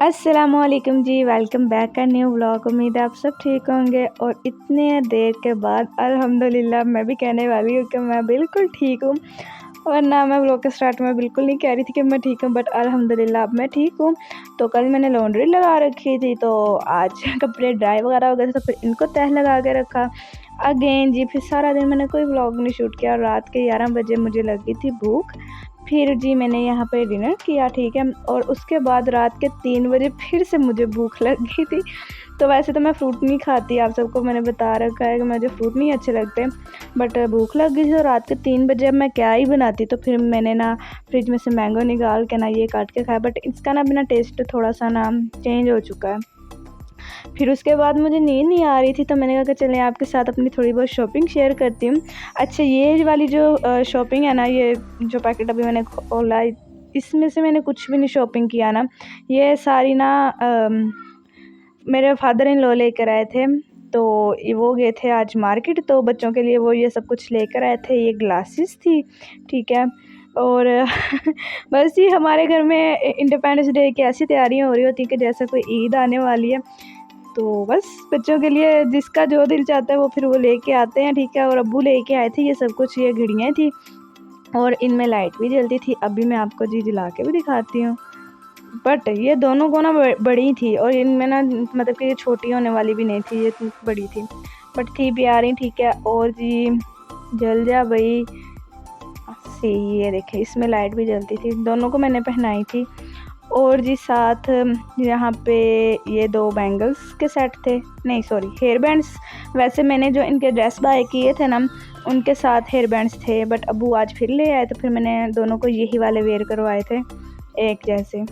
अस्सलामुअलैकुम जी, welcome back का new vlog. उम्मीद है आप सब ठीक होंगे। और इतने देर के बाद अल्हम्दुलिल्लाह मैं भी कहने वाली हूँ कि मैं बिल्कुल ठीक हूँ। वरना मैं व्लॉग के स्टार्ट में बिल्कुल नहीं कह रही थी कि मैं ठीक हूँ, बट अल्हम्दुलिल्लाह अब मैं ठीक हूँ। तो कल मैंने लॉन्ड्री लगा रखी थी, तो आज कपड़े ड्राई वगैरह हो गए थे, तो फिर इनको तह लगा के रखा अगेन जी। फिर सारा दिन मैंने कोई व्लॉग नहीं शूट किया। रात के 11 बजे मुझे लगी थी भूख। फिर जी मैंने यहाँ पे डिनर किया, ठीक है। और उसके बाद रात के 3 बजे फिर से मुझे भूख लग गई थी। तो वैसे तो मैं फ्रूट नहीं खाती, आप सबको मैंने बता रखा है कि मुझे फ्रूट नहीं अच्छे लगते, बट भूख लग गई थी। तो रात के 3 बजे अब मैं क्या ही बनाती। तो फिर मैंने ना फ्रिज में से मैंगो निकाल के ना ये काट के खाया, बट इसका ना बिना टेस्ट थोड़ा सा ना चेंज हो चुका है। फिर उसके बाद मुझे नींद नहीं आ रही थी, तो मैंने कहा कि चलें आपके साथ अपनी थोड़ी बहुत शॉपिंग शेयर करती हूँ। अच्छा, ये वाली जो शॉपिंग है ना, ये जो पैकेट अभी मैंने खोला, इसमें से मैंने कुछ भी नहीं शॉपिंग किया ना। ये सारी ना मेरे फादर इन लॉ लेकर आए थे। तो वो गए थे आज मार्केट, तो बच्चों के लिए वो ये सब कुछ लेकर आए थे। ये ग्लासेस थी, ठीक है। और बस ये हमारे घर में इंडिपेंडेंस डे की ऐसी तैयारियां हो रही होती कि जैसे कोई ईद आने वाली है। तो बस बच्चों के लिए जिसका जो दिल चाहता है वो फिर वो लेके आते हैं, ठीक है। और अब्बू लेके आए थे ये सब कुछ। ये घड़ियाँ थी और इनमें लाइट भी जलती थी। अभी मैं आपको जी जला के भी दिखाती हूँ। बट ये दोनों को ना बड़ी थी, और इनमें ना मतलब कि ये छोटी होने वाली भी नहीं थी, ये बड़ी थी, बट थी प्यारी, ठीक है। और जी जल जा भाई सी, ये देखे इसमें लाइट भी जलती थी। दोनों को मैंने पहनाई थी। और जी साथ यहाँ पे ये 2 बैंगल्स के सेट थे, नहीं सॉरी हेयर बैंड्स। वैसे मैंने जो इनके ड्रेस बाय किए थे ना, उनके साथ हेयर बैंड्स थे, बट अब्बू आज फिर ले आए, तो फिर मैंने दोनों को यही वाले वेयर करवाए थे एक जैसे।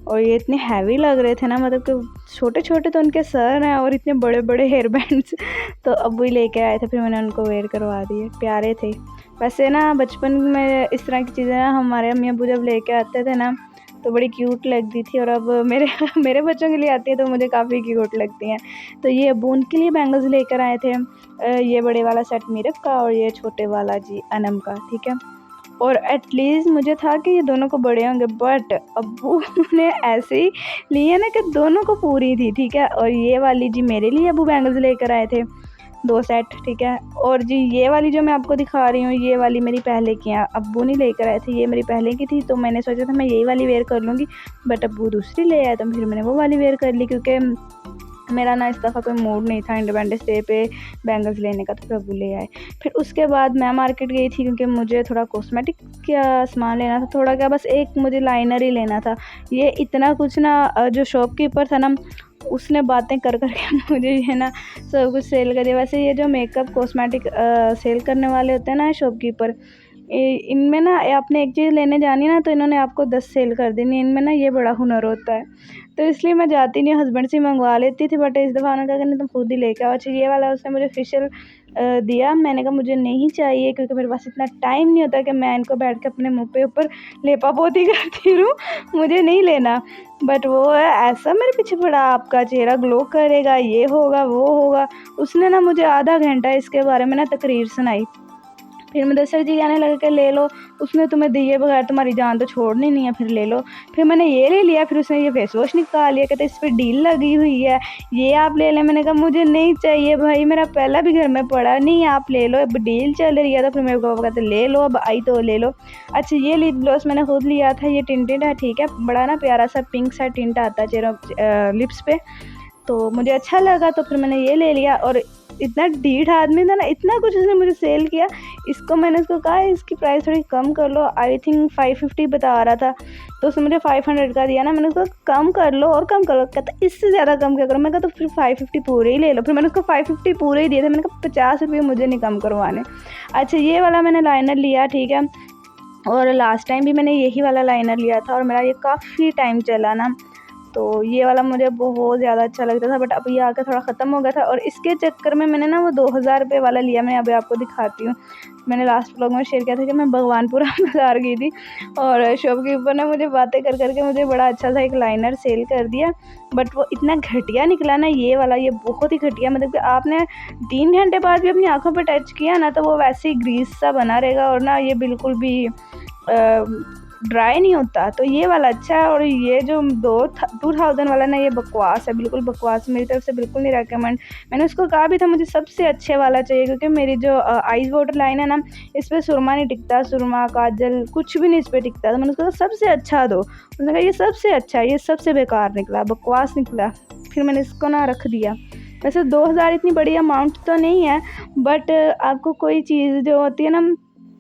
और ये इतने हैवी लग रहे थे ना, मतलब कि छोटे छोटे तो उनके सर हैं और इतने बड़े बड़े हेयर बैंड्स। तो अब्बू ही लेके आए थे, फिर मैंने उनको वेयर करवा दिए, प्यारे थे। वैसे ना बचपन में इस तरह की चीज़ें ना हमारे अम्मी अब्बू जब लेके आते थे ना, तो बड़ी क्यूट लगती थी। और अब मेरे मेरे बच्चों के लिए आती है तो मुझे काफ़ी क्यूट लगती हैं। तो ये अब्बू उनके लिए बैंगल्स लेकर आए थे। ये बड़े वाला सेट मीरब का, और ये छोटे वाला जी अनम का, ठीक है। और एटलीस्ट मुझे था कि ये दोनों को बड़े होंगे, बट अब्बू ने ऐसे ही लिए ना कि दोनों को पूरी थी, ठीक है। और ये वाली जी मेरे लिए अब्बू बैंगल्स लेकर आए थे 2 सेट, ठीक है। और जी ये वाली जो मैं आपको दिखा रही हूँ, ये वाली मेरी पहले की हैं, अब्बू नहीं लेकर आए थे। ये मेरी पहले की थी, तो मैंने सोचा था मैं यही वाली वेयर कर लूँगी, बट अब्बू दूसरी ले आए, तो फिर मैंने वो वाली वेयर कर ली, क्योंकि मेरा ना इस दफ़ा कोई मूड नहीं था इंडिपेंडेंस डे पे बैंगल्स लेने का, तो फिर अब्बू ले आए। फिर उसके बाद मैं मार्केट गई थी, क्योंकि मुझे थोड़ा कॉस्मेटिक का सामान लेना था, थोड़ा क्या बस एक मुझे लाइनर ही लेना था। ये इतना कुछ ना जो शॉपकीपर था ना, उसने बातें कर कर के मुझे ये ना सब कुछ सेल कर दिया। वैसे ये जो मेकअप कॉस्मेटिक सेल करने वाले होते हैं ना शॉपकीपर, इनमें ना आपने एक चीज़ लेने जानी ना, तो इन्होंने आपको 10 सेल कर देनी। इनमें ना ये बड़ा हुनर होता है, तो इसलिए मैं जाती नहीं, हस्बैंड से मंगवा लेती थी। बट इस दफ़ा उन्होंने कहा कि नहीं तुम खुद ही लेके आओ। अच्छा, ये वाला उसने मुझे फेशियल दिया, मैंने कहा मुझे नहीं चाहिए, क्योंकि मेरे पास इतना टाइम नहीं होता कि मैं इनको बैठ के अपने मुँह पे ऊपर लेपा पोती करती रहूँ, मुझे नहीं लेना। बट वो है ऐसा मेरे पीछे पड़ा, आपका चेहरा ग्लो करेगा, ये होगा वो होगा। उसने ना मुझे आधा घंटा इसके बारे में ना तकरीर सुनाई। फिर मुदस्सिर जी कहने लगे कि ले लो, उसने तुम्हें दिए बगैर तुम्हारी जान तो छोड़नी नहीं है, फिर ले लो। फिर मैंने ये ले लिया। फिर उसने ये फेस वॉश निकाल लिया, कहते इस पर डील लगी हुई है, ये आप ले लें। मैंने कहा मुझे नहीं चाहिए भाई, मेरा पहला भी घर में पड़ा नहीं, आप ले लो, अब डील चल रही है। तो फिर मेरे पापा कहते ले लो, अब आई तो ले लो। अच्छा, ये लिप ग्लॉस मैंने खुद लिया था, ये टिंटेड है, ठीक है। बड़ा ना प्यारा सा पिंक सा टिंट आता है चेहरा लिप्स पे, तो मुझे अच्छा लगा, तो फिर मैंने ये ले लिया। और इतना ढीठ आदमी था ना, इतना कुछ उसने मुझे सेल किया। इसको मैंने उसको कहा इसकी प्राइस थोड़ी कम कर लो, आई थिंक 550 बता रहा था, तो उसने मुझे 500 का दिया ना। मैंने उसको कम कर लो और कम कर लो, कहता इससे ज़्यादा कम क्या करो। मैं कहा तो फिर 550 पूरे ही ले लो। फिर मैंने उसको 550 पूरे ही दिए थे। मैंने कहा 50 रुपये मुझे नहीं कम करवाने। अच्छा, ये वाला मैंने लाइनर लिया, ठीक है। और लास्ट टाइम भी मैंने यही वाला लाइनर लिया था, और मेरा ये काफ़ी टाइम चला ना, तो ये वाला मुझे बहुत ज़्यादा अच्छा लगता था, बट अब ये आकर थोड़ा ख़त्म हो गया था। और इसके चक्कर में मैंने ना वो 2000 रुपये वाला लिया। मैं अभी आपको दिखाती हूँ। मैंने लास्ट व्लॉग में शेयर किया था कि मैं भगवानपुरा बाज़ार गई थी, और शॉपकीपर ने मुझे बातें कर कर के मुझे बड़ा अच्छा सा एक लाइनर सेल कर दिया, बट वो इतना घटिया निकला ना ये वाला, ये बहुत ही घटिया। मतलब कि आपने 3 घंटे बाद भी अपनी आँखों पर टच किया ना, तो वो वैसे ही ग्रीस सा बना रहेगा, और ना ये बिल्कुल भी ड्राई नहीं होता। तो ये वाला अच्छा है। और ये जो 2000 वाला ना, ये बकवास है, बिल्कुल बकवास, मेरी तरफ से बिल्कुल नहीं रेकमेंड। मैंने उसको कहा भी था मुझे सबसे अच्छे वाला चाहिए, क्योंकि मेरी जो आईज वाटर लाइन है ना, इस पर सुरमा नहीं टिकता, सुरमा काजल कुछ भी नहीं इस पर टिकता। तो मैंने उसको कहा सबसे अच्छा दो, उसने कहा ये सबसे अच्छा, ये सबसे बेकार निकला, बकवास निकला। फिर मैंने इसको ना रख दिया। वैसे 2000 इतनी बड़ी अमाउंट तो नहीं है, बट आपको कोई चीज़ जो होती है ना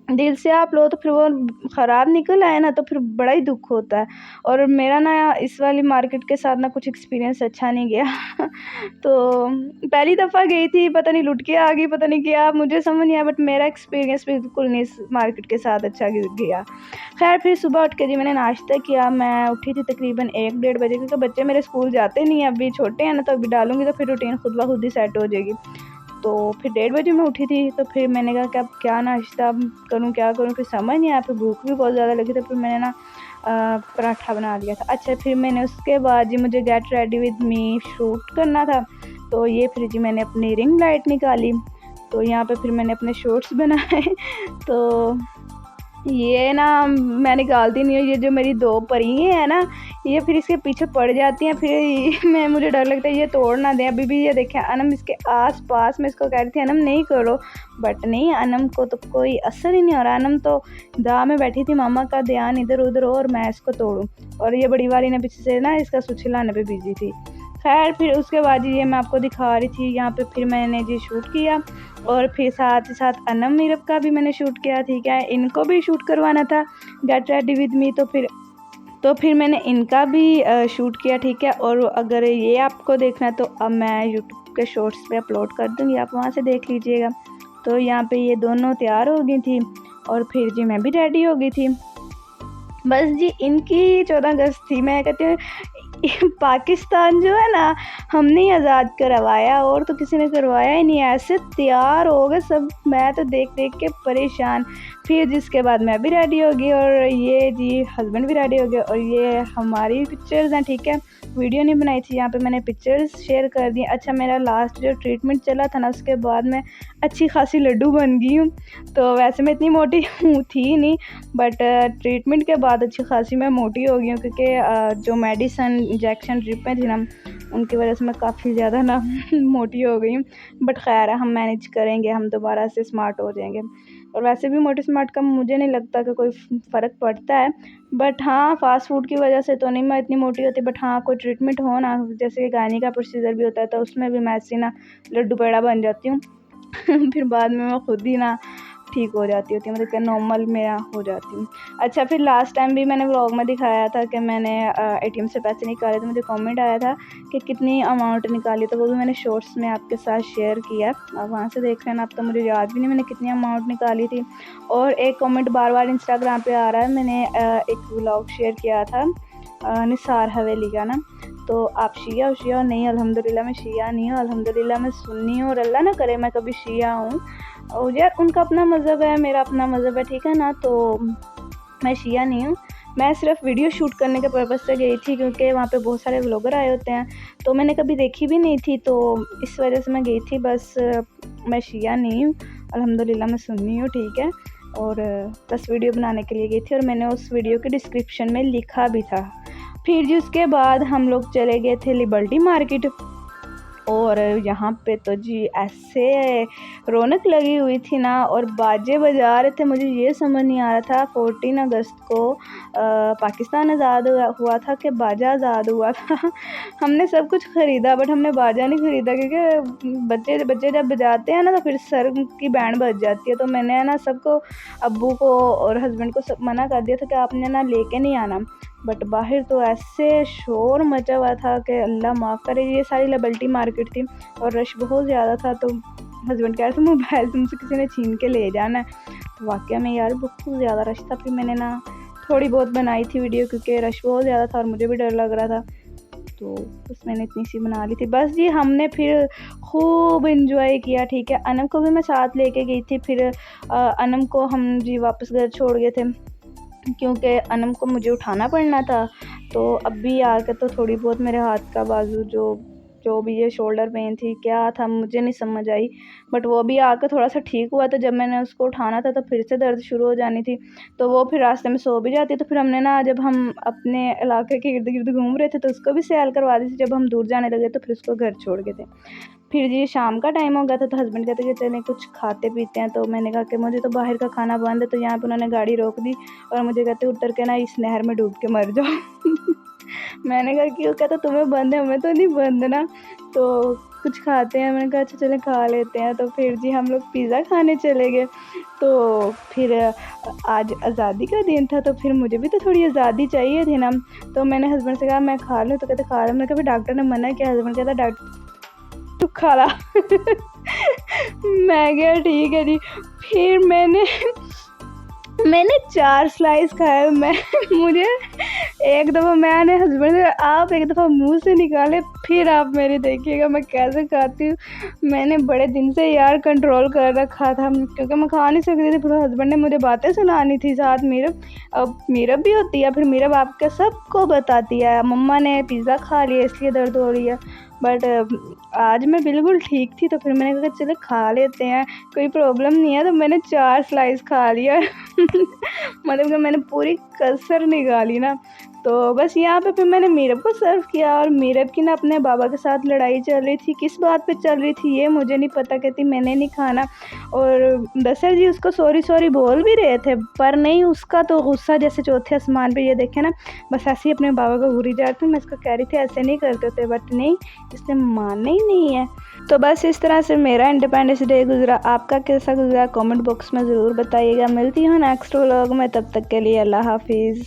दिल से आप लो, तो फिर वो ख़राब निकल आए ना, तो फिर बड़ा ही दुख होता है। और मेरा ना इस वाली मार्केट के साथ ना कुछ एक्सपीरियंस अच्छा नहीं गया। तो पहली दफ़ा गई थी, पता नहीं लुट के आ गई, पता नहीं क्या, मुझे समझ नहीं आया, बट मेरा एक्सपीरियंस बिल्कुल नहीं इस मार्केट के साथ अच्छा गया। खैर फिर सुबह उठ के जी मैंने नाश्ता किया। मैं उठी थी तकरीबन 1-1:30 बजे, क्योंकि बच्चे मेरे स्कूल जाते नहीं हैं, अभी छोटे हैं ना, तो अभी डालूँगी तो फिर रूटीन खुद ब खुद ही सेट हो जाएगी। तो फिर 1:30 बजे मैं उठी थी। तो फिर मैंने कहा कि अब क्या नाश्ता करूँ, क्या करूँ, फिर समझ नहीं आया। फिर भूख भी बहुत ज़्यादा लगी, तो फिर मैंने ना पराठा बना लिया था। अच्छा, फिर मैंने उसके बाद जी मुझे get ready with me shoot करना था। तो ये फिर जी मैंने अपनी रिंग लाइट निकाली। तो यहाँ पे फिर मैंने अपने शॉर्ट्स बनाए। तो ये ना मैं निकालती नहीं हूँ, ये जो मेरी 2 परियां हैं ना, ये फिर इसके पीछे पड़ जाती हैं। फिर मैं मुझे डर लगता है ये तोड़ ना दें। अभी भी ये देखें, अनम इसके आस-पास, मैं इसको कह रही थी अनम नहीं करो, बट नहीं, अनम को तो कोई असर ही नहीं हो रहा। अनम तो दाह में बैठी थी, मामा का ध्यान इधर-उधर हो और मैं इसको तोड़ूँ। और ये बड़ी वाली ने पीछे से ना इसका स्विच हिलाने पे बिजी थी। खैर फिर उसके बाद ये मैं आपको दिखा रही थी यहाँ पे, फिर मैंने जी शूट किया। और फिर साथ ही साथ अनम मीरब का भी मैंने शूट किया, ठीक है, इनको भी शूट करवाना था गेट रेडी विद मी। तो फिर मैंने इनका भी शूट किया, ठीक है। और अगर ये आपको देखना है तो अब मैं यूट्यूब के शॉर्ट्स पे अपलोड कर दूँगी, आप वहाँ से देख लीजिएगा। तो यहाँ पे ये दोनों तैयार हो गई थी और फिर जी मैं भी रेडी हो गई थी। बस जी इनकी 14 अगस्त थी। मैं कहती हूँ पाकिस्तान जो है ना, हमने ही आज़ाद करवाया, और तो किसी ने करवाया ही नहीं। ऐसे तैयार हो गए सब, मैं तो देख देख के परेशान। फिर जिसके बाद मैं भी रेडी हो गई और ये जी हस्बैंड भी रेडी हो गए। और ये हमारी पिक्चर्स हैं, ठीक है, वीडियो नहीं बनाई थी, यहाँ पे मैंने पिक्चर्स शेयर कर दी। अच्छा, मेरा लास्ट जो ट्रीटमेंट चला था ना, उसके बाद मैं अच्छी खासी लड्डू बन गई हूँ। तो वैसे मैं इतनी मोटी थी नहीं, बट ट्रीटमेंट के बाद अच्छी खासी मैं मोटी हो गई हूँ, क्योंकि जो मेडिसन इंजेक्शन ड्रिपें थी ना, उनकी वजह से मैं काफ़ी ज़्यादा ना मोटी हो गई हूँ। बट खैर है, हम मैनेज करेंगे, हम दोबारा से स्मार्ट हो जाएंगे। और वैसे भी मोटी स्मार्ट का मुझे नहीं लगता कि कोई फ़र्क पड़ता है। बट हाँ, फास्ट फूड की वजह से तो नहीं मैं इतनी मोटी होती। बट हाँ, कोई ट्रीटमेंट हो ना, जैसे गायनी का प्रोसीजर भी होता है, तो उसमें भी मैं ऐसी ना लड्डू पेड़ा बन जाती हूँ। फिर बाद में मैं खुद ही ना ठीक हो जाती होती, मतलब कि नॉर्मल मेरा हो जाती हूँ। अच्छा, फिर लास्ट टाइम भी मैंने व्लॉग में दिखाया था कि मैंने एटीएम से पैसे निकाले, तो मुझे कमेंट आया था कि कितनी अमाउंट निकाली, तो वो भी मैंने शॉर्ट्स में आपके साथ शेयर किया। आप वहाँ से देख लेना। अब तो मुझे याद भी नहीं मैंने कितनी अमाउंट निकाली थी। और एक कमेंट बार बार इंस्टाग्राम पे आ रहा है, मैंने एक व्लॉग शेयर किया था निसार हवेली का ना, तो आप शिया हो? नहीं, अल्हम्दुलिल्लाह मैं शिया नहीं हूँ, अल्हम्दुलिल्लाह मैं सुन्नी हूँ, और अल्लाह ना करे मैं कभी शिया हूँ। और यार उनका अपना मज़हब है, मेरा अपना मज़हब है, ठीक है ना। तो मैं शिया नहीं हूँ, मैं सिर्फ वीडियो शूट करने के पर्पज़ से गई थी, क्योंकि वहाँ पे बहुत सारे व्लॉगर आए होते हैं, तो मैंने कभी देखी भी नहीं थी, तो इस वजह से मैं गई थी। बस मैं शिया नहीं हूँ, अल्हम्दुलिल्लाह मैं सुन्नी हूँ, ठीक है। और बस वीडियो बनाने के लिए गई थी, और मैंने उस वीडियो के डिस्क्रिप्शन में लिखा भी था। फिर जी उसके बाद हम लोग चले गए थे लिबर्टी मार्केट। और यहाँ पे तो जी ऐसे रौनक लगी हुई थी ना, और बाजे बजा रहे थे। मुझे ये समझ नहीं आ रहा था 14 अगस्त को पाकिस्तान आज़ाद हुआ था कि बाजा आज़ाद हुआ था। हमने सब कुछ ख़रीदा, बट हमने बाजा नहीं ख़रीदा, क्योंकि बच्चे जब बजाते हैं ना, तो फिर सर की बैंड बज जाती है। तो मैंने ना सबको, अब्बू को और हस्बैंड को सब मना कर दिया था कि आपने ना लेके नहीं आना। बट बाहर तो ऐसे शोर मचा हुआ था कि अल्लाह माफ़ करे। ये सारी लिबर्टी मार्केट थी और रश बहुत ज़्यादा था। तो हस्बैंड कह रहे थे मोबाइल तुमसे किसी ने छीन के ले जाना है। तो वाकया में यार बहुत ज़्यादा रश था। फिर मैंने ना थोड़ी बहुत बनाई थी वीडियो, क्योंकि रश बहुत ज़्यादा था और मुझे भी डर लग रहा था, तो बस मैंने इतनी सी बना ली थी। बस जी हमने फिर खूब इंजॉय किया, ठीक है। अनम को भी मैं साथ लेके गई थी। फिर अनम को हम जी वापस घर छोड़ गए थे, क्योंकि अनम को मुझे उठाना पड़ना था। तो अभी आके तो थोड़ी बहुत मेरे हाथ का बाजू जो जो भी ये शोल्डर पेन थी, क्या था मुझे नहीं समझ आई। बट वो भी आकर थोड़ा सा ठीक हुआ, तो जब मैंने उसको उठाना था तो फिर से दर्द शुरू हो जानी थी। तो वो फिर रास्ते में सो भी जाती। तो फिर हमने ना, जब हम अपने इलाके के इर्द गिर्द घूम रहे थे तो उसको भी सैर करवा दी थी। जब हम दूर जाने लगे तो फिर उसको घर छोड़ गए थे। फिर जी शाम का टाइम हो गया था, तो हस्बैंड कहते कि चलें कुछ खाते पीते हैं। तो मैंने कहा कि मुझे तो बाहर का खाना बंद है। तो यहाँ पे उन्होंने गाड़ी रोक दी और मुझे कहते उतर के ना इस नहर में डूब के मर जाओ। मैंने कहा क्यों? कहता तुम्हें बंद है, हमें तो नहीं बंद ना, तो कुछ खाते हैं। मैंने कहा अच्छा चलें खा लेते हैं। तो फिर जी हम लोग पिज़्ज़ा खाने चले गए। तो फिर आज आज़ादी का दिन था, तो फिर मुझे भी तो थोड़ी आज़ादी चाहिए थी ना। तो मैंने हस्बैंड से कहा मैं खा लूँ, तो कहते खा लो। मैंने कहा फिर डॉक्टर ने मना किया। हस्बैंड कहता डॉक्टर तू खा ला। मैं क्या ठीक है जी। फिर मैंने 4 स्लाइस खाए। मुझे एक दफ़ा मैंने हस्बैंड से, आप एक दफ़ा मुंह से निकाले फिर आप मेरी देखिएगा मैं कैसे खाती हूँ। मैंने बड़े दिन से यार कंट्रोल कर रखा था, क्योंकि मैं खा नहीं सकती थी। फिर हस्बैंड ने मुझे बातें सुनानी थी साथ मीरब। अब मीरब भी होती है, फिर मीरब आपके सबको बताती है मम्मा ने पिज़्ज़ा खा लिया इसलिए दर्द हो रही है। बट आज मैं बिल्कुल ठीक थी, तो फिर मैंने कहा चलो खा लेते हैं, कोई प्रॉब्लम नहीं है। तो मैंने 4 स्लाइस खा लिया। मतलब कि मैंने पूरी कसर निकाली ना। तो बस यहाँ पे फिर मैंने मीरब को सर्व किया, और मीरब की ना अपने बाबा के साथ लड़ाई चल रही थी। किस बात पे चल रही थी ये मुझे नहीं पता। कहती मैंने नहीं खाना, और दशर जी उसको सॉरी सॉरी बोल भी रहे थे, पर नहीं, उसका तो गुस्सा जैसे चौथे आसमान पे, ये देखे ना, बस ऐसे ही अपने बाबा को घूरी जाती। मैं इसको कह रही थी ऐसे नहीं करते होते, बट नहीं, इसने मानना ही नहीं है। तो बस इस तरह से मेरा इंडिपेंडेंस डे गुजरा। आपका कैसा गुजरा कमेंट बॉक्स में ज़रूर बताइएगा। मिलती हूँ नेक्स्ट व्लॉग में, तब तक के लिए अल्लाह हाफिज़।